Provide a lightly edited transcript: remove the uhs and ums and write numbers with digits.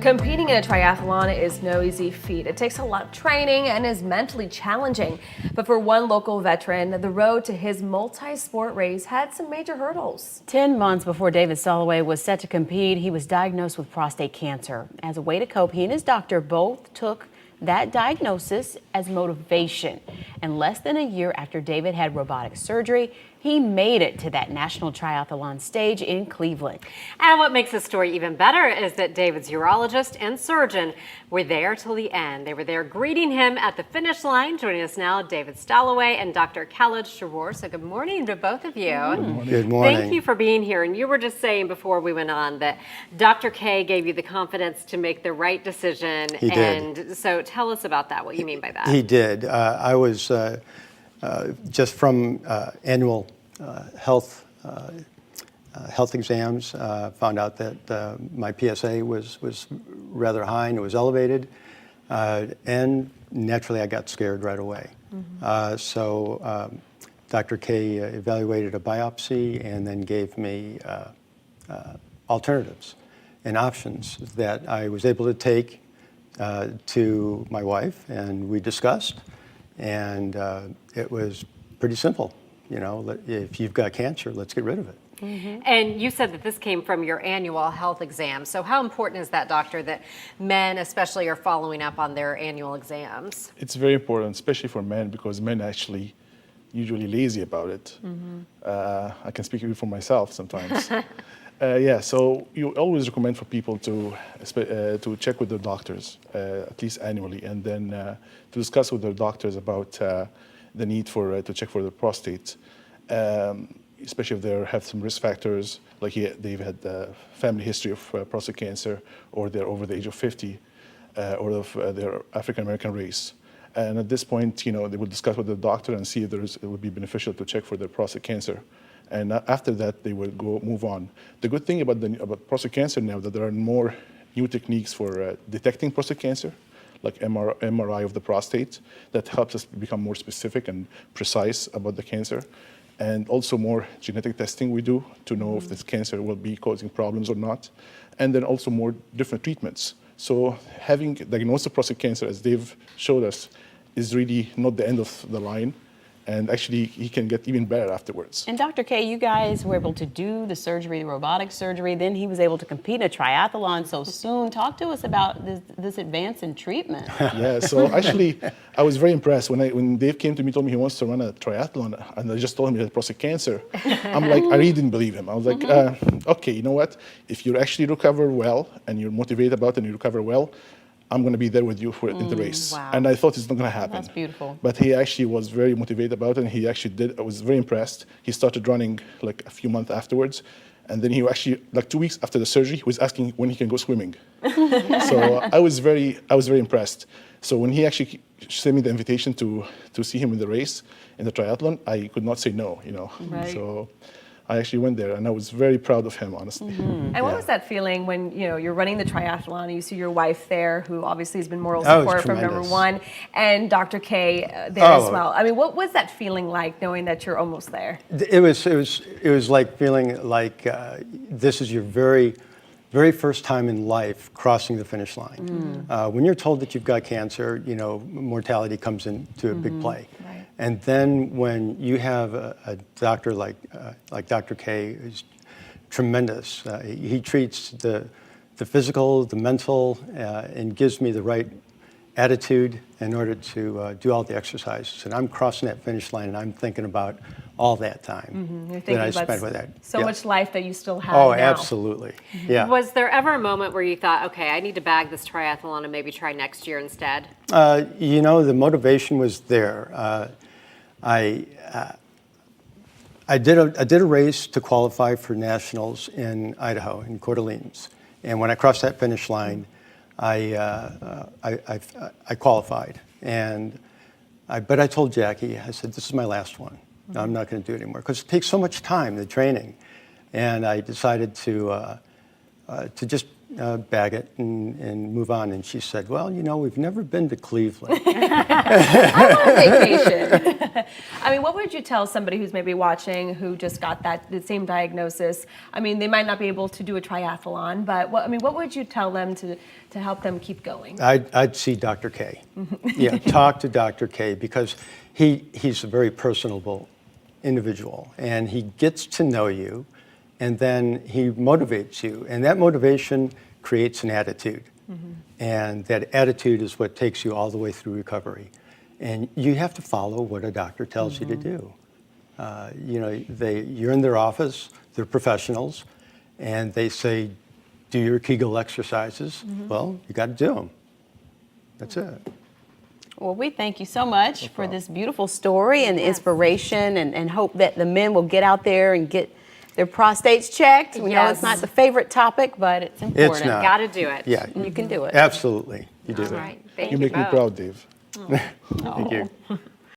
Competing in a triathlon is no easy feat. It takes a lot of training and is mentally challenging. But for one local veteran, the road to his multi-sport race had some major hurdles. 10 months before David Stalowy was set to compete, he was diagnosed with prostate cancer. As a way to cope, he and his doctor both took that diagnosis as motivation. And less than a year after David had robotic surgery, he made it to that national triathlon stage in Cleveland. And what makes this story even better is that David's urologist and surgeon were there till the end. They were there greeting him at the finish line. Joining us now, David Stalowy and Dr. Khaled Sharor. So good morning to both of you. Good morning. Thank you for being here. And you were just saying before we went on that Dr. K gave you the confidence to make the right decision. He did. And so tell us about that, what you mean by that. He did. I was just from annual health exams, found out that my PSA was rather high and it was elevated, and naturally I got scared right away. So Dr. K evaluated a biopsy and then gave me alternatives and options that I was able to take to my wife, and we discussed, and it was pretty simple. You know, if you've got cancer, let's get rid of it. And you said that this came from your annual health exam. So how important is that, doctor, that men especially are following up on their annual exams? It's very important, especially for men, because men actually usually lazy about it. I can speak even for myself sometimes. So you always recommend for people to check with their doctors, at least annually, and then to discuss with their doctors about the need for to check for the prostate, especially if they have some risk factors, like they've had a family history of prostate cancer, or they're over the age of 50, or of their African American race. And at this point, you know, they will discuss with the doctor and see if it would be beneficial to check for their prostate cancer. And after that, they will move on. The good thing about prostate cancer now that there are more new techniques for detecting prostate cancer, like MRI of the prostate, that helps us become more specific and precise about the cancer. And also more genetic testing we do to know if this cancer will be causing problems or not. And then also more different treatments. So having diagnosed the prostate cancer, as Dave showed us, is really not the end of the line. And actually, he can get even better afterwards. And Dr. K, you guys were able to do the surgery, the robotic surgery, then he was able to compete in a triathlon so soon. Talk to us about this advance in treatment. Yeah, so actually, I was very impressed. When Dave came to me, told me he wants to run a triathlon, and I just told him he had prostate cancer. I'm like, I really didn't believe him. I was like, okay, you know what? If you actually recover well, and you're motivated about it, and you recover well, I'm going to be there with you in the race. Wow. And I thought it's not going to happen. That's beautiful. But he actually was very motivated about it, and he actually did. I was very impressed. He started running like a few months afterwards, and then he actually, like 2 weeks after the surgery, he was asking when he can go swimming. So I was very impressed. So when he actually sent me the invitation to see him in the race, in the triathlon, I could not say no, you know. Right. So I actually went there, and I was very proud of him, honestly. And what was that feeling when you're running the triathlon and you see your wife there, who obviously has been moral support from number one, and Dr. K there as well? I mean, what was that feeling like, knowing that you're almost there? It was like feeling like this is your very first time in life crossing the finish line. When you're told that you've got cancer, you know, mortality comes into a big play. Right. And then when you have a doctor like Dr. K, who's tremendous, he treats the physical, the mental, and gives me the right attitude in order to do all the exercises. And I'm crossing that finish line, and I'm thinking about all that time that I spent with that. So much life that you still have Oh, now. absolutely. Yeah. Was there ever a moment where you thought, okay, I need to bag this triathlon and maybe try next year instead? You know, the motivation was there. I did a race to qualify for nationals in Idaho, in Coeur d'Alene, and when I crossed that finish line, I qualified. But I told Jackie, I said, this is my last one. I'm not going to do it anymore because it takes so much time, the training, and I decided to just bag it and move on. And she said, well, you know, we've never been to Cleveland. Vacation. I mean, what would you tell somebody who's maybe watching who just got the same diagnosis? I mean, they might not be able to do a triathlon, but what would you tell them to help them keep going? I'd see Dr. K. Yeah, talk to Dr. K, because he's a very personable individual, and he gets to know you, and then he motivates you, and that motivation creates an attitude. And that attitude is what takes you all the way through recovery. And you have to follow what a doctor tells you to do. You know, you're in their office, they're professionals, and they say, do your Kegel exercises. Well, you got to do them. That's it. Well, we thank you so much for this beautiful story and inspiration, and hope that the men will get out there and get their prostates checked. We know it's not the favorite topic, but it's important. It's not. Got to do it. Yeah. You can do it. Absolutely. You do All it. right. Thank You make me both. proud, Dave. Thank you.